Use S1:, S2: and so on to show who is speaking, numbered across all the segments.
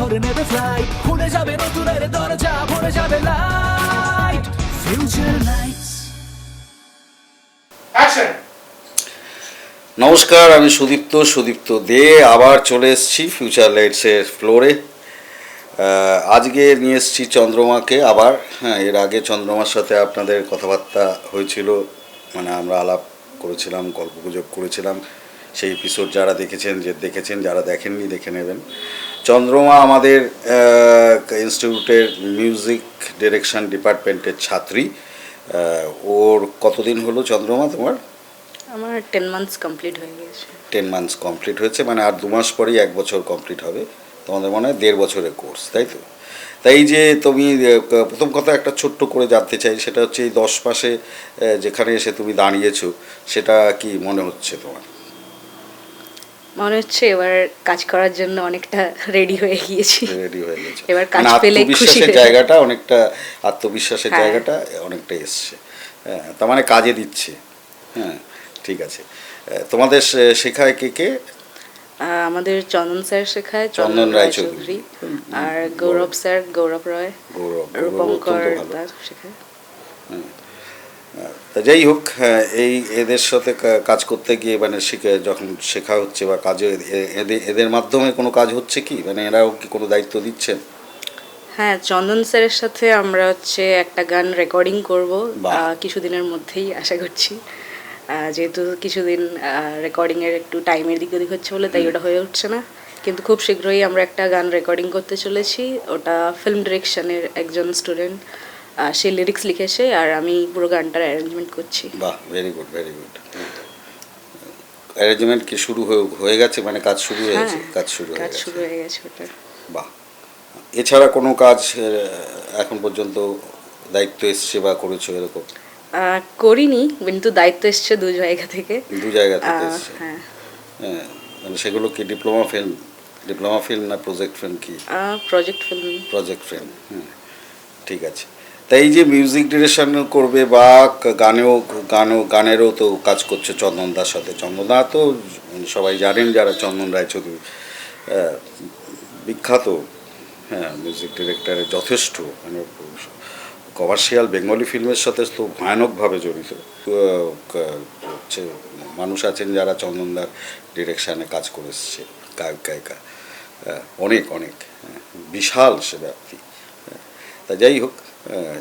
S1: করে নেবে ফ্লাইট, খুলে যাবে নতুনের দরজা, ভরে যাবে লাইট, ফিউচার লাইটস।
S2: অ্যাকশন।
S3: নমস্কার, আমি সুদীপ্ত দে আবার চলে এসেছি ফিউচার লাইটসের ফ্লোরে। আজকে নিয়ে এসেছি চন্দ্রমাকে আবার। হ্যাঁ, এর আগে চন্দ্রমার সাথে আপনাদের কথাবার্তা হয়েছিল, মানে আমরা আলাপ করেছিলাম, গল্পগুজব করেছিলাম। সেই এপিসোড যারা দেখেছেন, যারা দেখেননি দেখে নেবেন। চন্দ্রমা আমাদের ইনস্টিটিউটের মিউজিক ডিরেকশন ডিপার্টমেন্টের ছাত্রী। ওর কতদিন হলো চন্দ্রমা তোমার?
S4: আমার 10 মান্থস কমপ্লিট হয়ে গেছে।
S3: 10 মান্থস কমপ্লিট হয়েছে, মানে আর 2 মাস পরেই 1 বছর কমপ্লিট হবে। তোমাদের মনে হয় 1.5 বছরের কোর্স, তাই তো? তাই যে তুমি প্রথম কথা একটা ছোট্ট করে জানতে চাই, সেটা হচ্ছে এই 10 মাসে যেখানে এসে তুমি দাঁড়িয়েছো, সেটা কি মনে হচ্ছে তোমার?
S4: মনে হচ্ছে এবার কাজ করার জন্য অনেকটা রেডি হয়ে গিয়েছি।
S3: রেডি হয়ে গেছে,
S4: এবার কাজ
S3: মানে
S4: পেলে খুশি
S3: আত্মবিশ্বাসের
S4: হয়ে
S3: জায়গাটা অনেকটা, আত্মবিশ্বাসের
S4: হ্যাঁ।
S3: জায়গাটা অনেকটা এসছে। হ্যাঁ, তার মানে কাজে দিচ্ছে। হ্যাঁ, ঠিক আছে। তোমাদের শেখায় কে?
S4: আমাদের চন্দন স্যার শেখায়,
S3: চন্দন রায়চৌধুরী।
S4: আর গৌরব স্যার, গৌরব রয়,
S3: গৌরব
S4: রূপঙ্কর
S3: অত্যন্ত ভালো।
S4: দাস শেখায়।
S3: তা যাই হোক, এই এদের সাথে কাজ করতে গিয়ে মানে যখন শেখা হচ্ছে বা কাজে এদের মাধ্যমে কোনো কাজ হচ্ছে কি, মানে এরাও কি কোনো দায়িত্ব দিচ্ছেন?
S4: হ্যাঁ, চন্দন স্যারের সাথে আমরা হচ্ছে একটা গান রেকর্ডিং করব
S3: বাহ।
S4: কিছুদিনের মধ্যেই আশা করছি। যেহেতু কিছুদিন রেকর্ডিংয়ের একটু টাইমের দিক ওদিক হচ্ছে বলে তাই ওটা হয়ে উঠছে না, কিন্তু খুব শীঘ্রই আমরা একটা গান রেকর্ডিং করতে চলেছি। ওটা ফিল্ম ডিরেকশনের একজন স্টুডেন্ট, সে লিরিক্স লিখেছে আর আমি পুরো গানটার অ্যারেঞ্জমেন্ট করছি।
S3: বাহ, very good very good. Arrangement কি শুরু হয়ে গেছে, মানে কাজ শুরু হয়েছে?
S4: হ্যাঁ,
S3: কাজ শুরু হয়ে
S4: কাজ
S3: গেছে।
S4: শুরু হয়ে গেছে ওটা।
S3: বাহ। এছাড়া কোনো কাজ এখন পর্যন্ত দায়িত্ব এসছে বা করেছো এরকম?
S4: করিনি, কিন্তু দায়িত্ব এসছে 2 জায়গা থেকে।
S3: 2 জায়গা থেকে এসছে।
S4: হ্যাঁ,
S3: হ্যাঁ, মানে সেগুলো কি ডিপ্লোমা ফিল্ম না প্রজেক্ট ফিল্ম? কি
S4: প্রজেক্ট ফিল্ম।
S3: Project film. হুম, ঠিক আছে। তাই যে মিউজিক ডিরেকশন করবে বা গানেরও তো কাজ করছে চন্দনদার সাথে। চন্দনদা তো সবাই জানেন, যারা চন্দন রায়চৌধুরী বিখ্যাত, হ্যাঁ, মিউজিক ডিরেক্টরের যথেষ্ট, মানে কমার্শিয়াল বেঙ্গলি ফিল্মের সাথে তো ভয়ানকভাবে জড়িত। হচ্ছে মানুষ আছেন যারা চন্দনদার ডিরেকশানে কাজ করে এসছে, গায়িকা অনেক বিশাল সে ব্যাপ্তি। তা যাই হোক,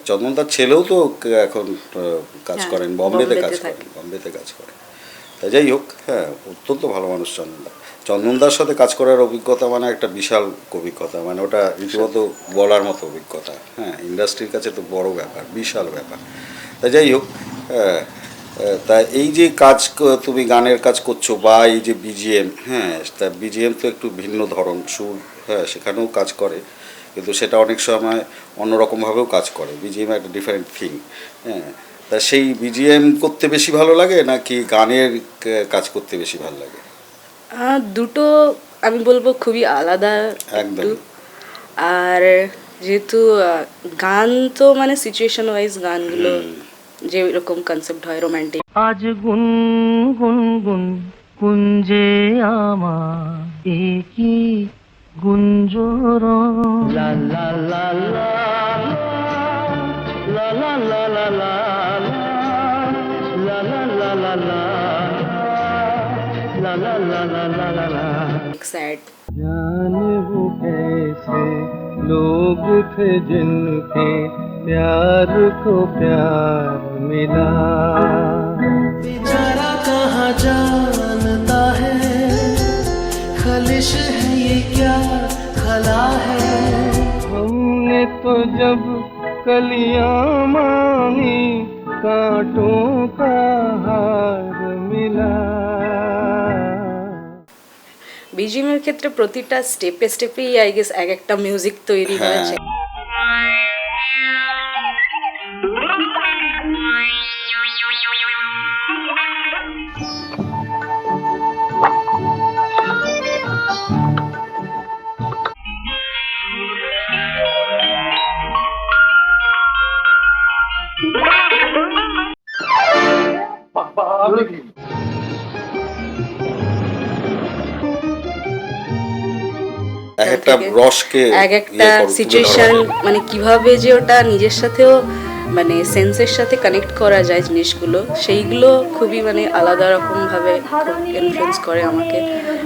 S3: চন্দনদার ছেলেও তো এখন কাজ
S4: হ্যাঁ,
S3: করেন, বোম্বেতে
S4: থাকে।
S3: কাজ করেন। তা যাই হোক, হ্যাঁ, অত্যন্ত ভালো মানুষ চন্দনদার সাথে কাজ করার অভিজ্ঞতা মানে একটা বিশাল অভিজ্ঞতা, মানে ওটা রীতিমতো বলার মতো অভিজ্ঞতা। হ্যাঁ, ইন্ডাস্ট্রির কাছে তো বড় ব্যাপার, বিশাল ব্যাপার। তা যাই হোক, তা এই যে কাজ তুমি গানের কাজ করছো বা এই যে বিজিএম, হ্যাঁ, তা বিজিএম তো একটু ভিন্ন ধরন, সুর, হ্যাঁ, সেখানেও কাজ করে, কিন্তু সেটা অনেক সময় অন্যরকমভাবেও কাজ করে। বিজিএম একটা ডিফারেন্ট থিং। হ্যাঁ, তা সেই বিজিএম করতে বেশি ভালো লাগে নাকি গানের কাজ করতে বেশি ভালো লাগে?
S4: দুটো আমি বলবো খুবই আলাদা
S3: একদম।
S4: একটু। আর যেহেতু গান তো মানে সিচুয়েশন ওয়াইজ গানগুলো যে এরকম কনসেপ্ট হয় রোমান্টিক।
S1: আজ গুন গুন গুন কুঞ্জে আমার একই গুঞ্জরণ, লা লা লা লা লা লা লা লা লা লা লা লা লা লা ला ला ला ला ला ला ला।
S4: सैड।
S1: जाने वो कैसे लोग थे जिनके प्यार को प्यार मिला, बेचारा कहाँ जानता है खलिश है ये क्या खला है, हमने तो जब कलियां मांगी कांटों का हार मिला।
S4: বিজিএমের ক্ষেত্রে প্রতিটা স্টেপেই আই গেস এক একটা মিউজিক তৈরি হয়েছে।
S3: এক একটা রসকে
S4: এক একটা সিচুয়েশন মানে কিভাবে যে ওটা নিজের সাথেও মানে সেন্সের সাথে কানেক্ট করা যায় জিনিসগুলো, সেইগুলো খুবই মানে আলাদা রকমভাবে ইনফ্লুয়েন্স করে আমাকে।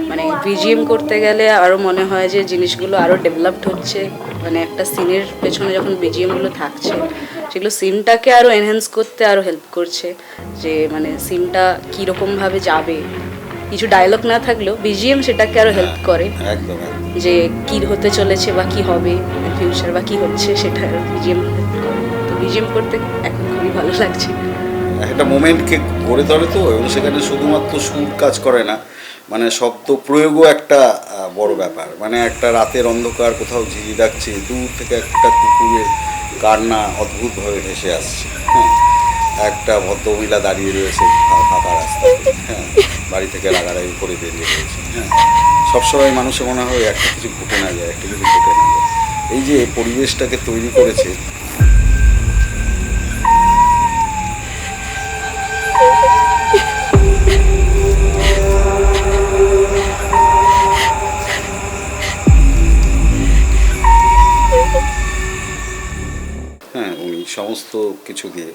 S4: মানে বিজিএম করতে গেলে আরও মনে হয় যে জিনিসগুলো আরও ডেভেলপড হচ্ছে, মানে একটা সিনের পেছনে যখন বিজিএমগুলো থাকছে সেগুলো সিনটাকে আরও এনহ্যান্স করতে আরও হেল্প করছে, যে মানে সিনটা কীরকমভাবে যাবে। কিছু ডায়লগ না থাকলেও বিজিএম সেটাকে আরও হেল্প করে,
S3: একদম
S4: যে কি হতে চলেছে বা কি হবে ফিউচার বা কি হচ্ছে সেটা বিজিএম হেল্প করে। তো বিজিএম করতে এখন খুবই ভালো লাগছে।
S3: একটা মোমেন্টকে গড়ে তোলে তো, এবং সেখানে শুধুমাত্র সুর কাজ করে না, মানে শব্দ প্রয়োগও একটা বড় ব্যাপার। মানে একটা রাতের অন্ধকার, কোথাও ঝিঝি ডাকছে, দূর থেকে একটা কুকুরের কান্না অদ্ভুতভাবে ভেসে আসছে, হ্যাঁ, একটা ভদ্রমহিলা দাঁড়িয়ে রয়েছে ফাঁকা রাস্তায়, হ্যাঁ, বাড়ি থেকে রাগারাগি করে বেরিয়ে রয়েছে, হ্যাঁ, সবসময় মানুষের মনে হয় একটা কিছু ঘটে না যায়, একটা কিছু ঘটে না যায়। এই যে পরিবেশটাকে তৈরি করেছে, হ্যাঁ, উনি সমস্ত কিছু দিয়ে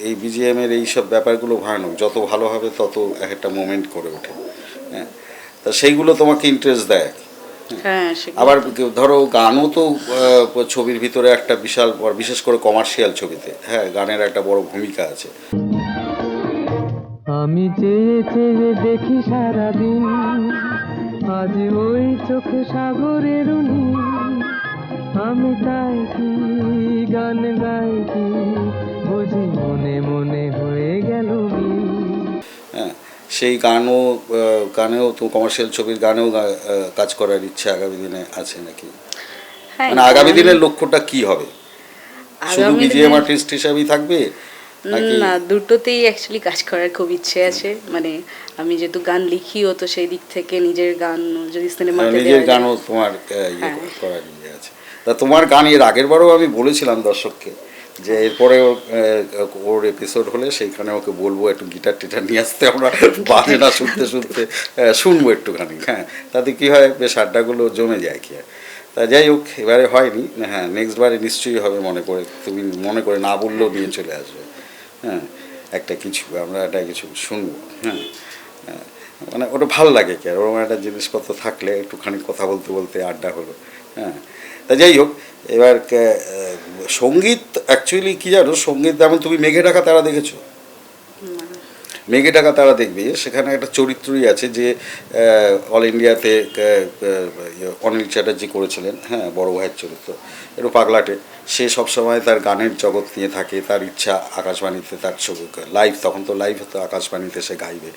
S3: এই বিজিএমের এই সব ব্যাপারগুলো ভয়ানক, যত ভালো হবে তত এক একটা মোমেন্ট করে ওঠে, হ্যাঁ, তা সেইগুলো তোমাকে ইন্টারেস্ট দেয়।
S4: হ্যাঁ,
S3: আবার ধরো গানও তো ছবির ভিতরে একটা বিশাল, বিশেষ করে কমার্শিয়াল ছবিতে, হ্যাঁ, গানের একটা বড় ভূমিকা আছে।
S2: আমি চেয়ে চেয়ে দেখি সারাদিন, আজ ওই চোখে সাগরের নীল, আমি তাই কি গান গাই কি বুঝি মনে মনে হয়ে গেল মিল।
S3: হ্যাঁ, সেই গানেও তো কমার্শিয়াল ছবির গানেও কাজ করার ইচ্ছা আগামী দিনে আছে নাকি?
S4: হ্যাঁ,
S3: মানে আগামী দিনের লক্ষ্যটা কি হবে? শুধু বিজিএম আর্টিস্ট হিসাবেই থাকবে
S4: না, দুটোতেই অ্যাকচুয়ালি কাজ করার খুব ইচ্ছে আছে। মানে আমি যেহেতু গান লিখিও, তো সেই দিক থেকে নিজের গান যদি সিনেমাতে
S3: নিজের গানও তোমার করার ইয়ে আছে। তা তোমার গান এর আগের বারও আমি বলেছিলাম দর্শককে যে এরপরে ওর এপিসোড হলে সেইখানে ওকে বলবো একটু গিটার টিটার নিয়ে আসতে, আমরা বাজনা শুনতে শুনতে শুনবো একটুখানি, হ্যাঁ, তাতে কী হয়, বেশ আড্ডাগুলো জমে যায় কি। তা যাই হোক, এবারে হয়নি, হ্যাঁ, নেক্সট বারে নিশ্চয়ই হবে, মনে করে তুমি মনে করে না বললেও নিয়ে চলে আসবে, হ্যাঁ, একটা কিছু আমরা একটা কিছু শুনবো, হ্যাঁ, মানে ওটা ভালো লাগে কি, আর ওরকম একটা জিনিসপত্র থাকলে একটুখানি কথা বলতে বলতে আড্ডা হলো, হ্যাঁ। তা যাই হোক, এবার সঙ্গীত অ্যাকচুয়ালি কী জানো, সঙ্গীত যেমন তুমি মেঘে ঢাকা তারা দেখেছো? মেঘে ঢাকা তারা দেখবে, সেখানে একটা চরিত্রই আছে যে অল ইন্ডিয়াতে অনিল চ্যাটার্জি করেছিলেন, হ্যাঁ, বড় ভাইয়ের চরিত্র, একটু পাগলাটে, সে সবসময় তার গানের জগৎ নিয়ে থাকে, তার ইচ্ছা আকাশবাণীতে তার ছবি লাইভ, তখন তো লাইভ হতো, আকাশবাণীতে সে গাইবে,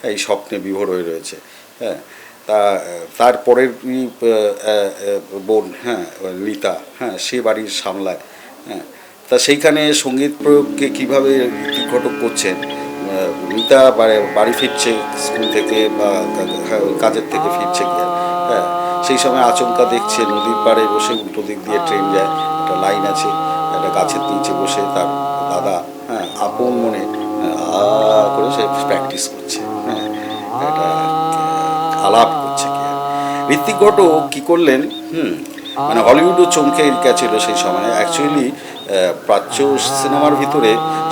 S3: এই স্বপ্নে বিভোর হয়ে রয়েছে, হ্যাঁ। তারপরের বোন, হ্যাঁ, নীতা, হ্যাঁ, সে বাড়ির সামলায়, হ্যাঁ, তা সেইখানে সঙ্গীত প্রয়োগকে কীভাবে ঋত্বিক ঘটক করছেন। নীতা বাড়ি ফিরছে স্কুল থেকে বা কাজের থেকে ফিরছে গিয়ে, হ্যাঁ, সেই সময় আচমকা দেখছে নদীর পাড়ে বসে উল্টো দিক দিয়ে ট্রেন যায়, একটা লাইন আছে, একটা গাছের নিচে বসে তার দাদা, হ্যাঁ, আপন মনে করে সে প্র্যাকটিস করছে, হ্যাঁ, একটা আলাপ করছে কি। ঋত্বিক ঘটক কী করলেন, মানে হলিউডও চমকে গেছিল সেই সময়। অ্যাকচুয়ালি প্রাচ্য সিনেমার ভিতরে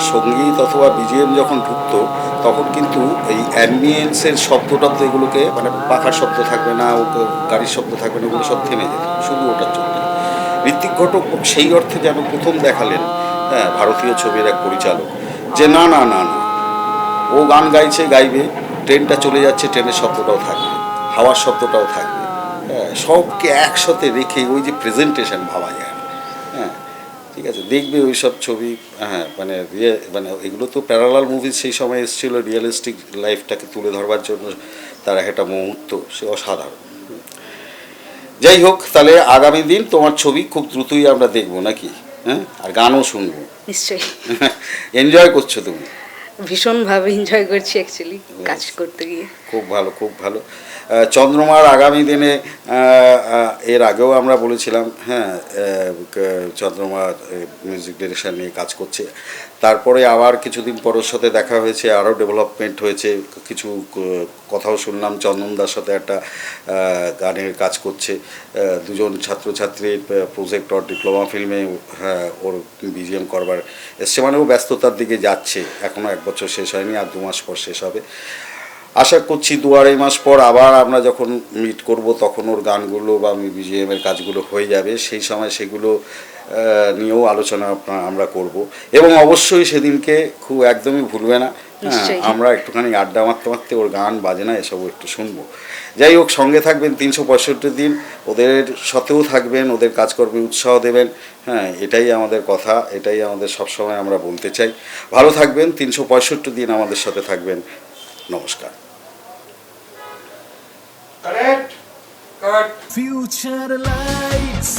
S3: সঙ্গীত অথবা বিজিএম যখন ঢুকতো, তখন কিন্তু এই অ্যাম্বিয়েন্সের শব্দ টব্দ এগুলোকে, মানে পাখার শব্দ থাকবে না, গাড়ির শব্দ থাকবে না, ওগুলো সব থেমে যেত, শুধু ওটার জন্য। ঋত্বিক ঘটক সেই অর্থে যেন প্রথম দেখালেন, হ্যাঁ, ভারতীয় ছবির এক পরিচালক, যে না না না না, ও গান গাইবে, ট্রেনটা চলে যাচ্ছে, ট্রেনের শব্দটাও থাকবে, হাওয়ার শব্দটাও থাকবে, হ্যাঁ, সবকে একসাথে রেখে ওই যে প্রেজেন্টেশন ভাবা যায়, হ্যাঁ, ঠিক আছে, দেখবে ওই সব ছবি, হ্যাঁ, মানে মানে এগুলো তো প্যারালাল মুভি সেই সময় এসেছিল, রিয়েলিস্টিক লাইফটাকে তুলে ধরবার জন্য তার একটা মুহূর্ত, সে অসাধারণ। যাই হোক, তাহলে আগামী দিন তোমার ছবি খুব দ্রুতই আমরা দেখবো নাকি, হ্যাঁ, আর গানও শুনবো
S4: নিশ্চয়ই।
S3: এনজয় করছো তুমি?
S4: ভীষণভাবে এনজয় করছি অ্যাকচুয়ালি কাজ করতে গিয়ে।
S3: খুব ভালো, খুব ভালো। চন্দ্রমার আগামী দিনে এর আগেও আমরা বলেছিলাম, হ্যাঁ, চন্দ্রমা মিউজিক ডিরেকশন নিয়ে কাজ করছে। তারপরে আবার কিছুদিন পর ওর সাথে দেখা হয়েছে, আরও ডেভেলপমেন্ট হয়েছে, কিছু কথাও শুনলাম চন্দনদার সাথে একটা গানের কাজ করছে। দুজন ছাত্রছাত্রীর প্রজেক্ট অর ডিপ্লোমা ফিল্মে, হ্যাঁ, ওর বিজিএম করবার এসছে, মানে ও ব্যস্ততার দিকে যাচ্ছে। এখনও 1 বছর শেষ হয়নি, আর 2 মাস পর শেষ হবে। আশা করছি 2-2.5 মাস পর আবার আমরা যখন মিট করব তখন ওর গানগুলো বা বিজিএমের কাজগুলো হয়ে যাবে। সেই সময় সেগুলো নিয়েও আলোচনা আমরা করব, এবং অবশ্যই সেদিনকে খুব একদমই ভুলবে না, হ্যাঁ,
S4: নিশ্চয়ই।
S3: আমরা একটুখানি আড্ডা মারতে মারতে ওর গান বাজনা এসবও একটু শুনবো। যাই হোক, সঙ্গে থাকবেন 365 দিন, ওদের সাথেও থাকবেন, ওদের কাজকর্মে উৎসাহ দেবেন, হ্যাঁ, এটাই আমাদের কথা, এটাই আমাদের সবসময় আমরা বলতে চাই। ভালো থাকবেন, 365 দিন আমাদের সাথে থাকবেন। নমস্কার।
S1: Future lights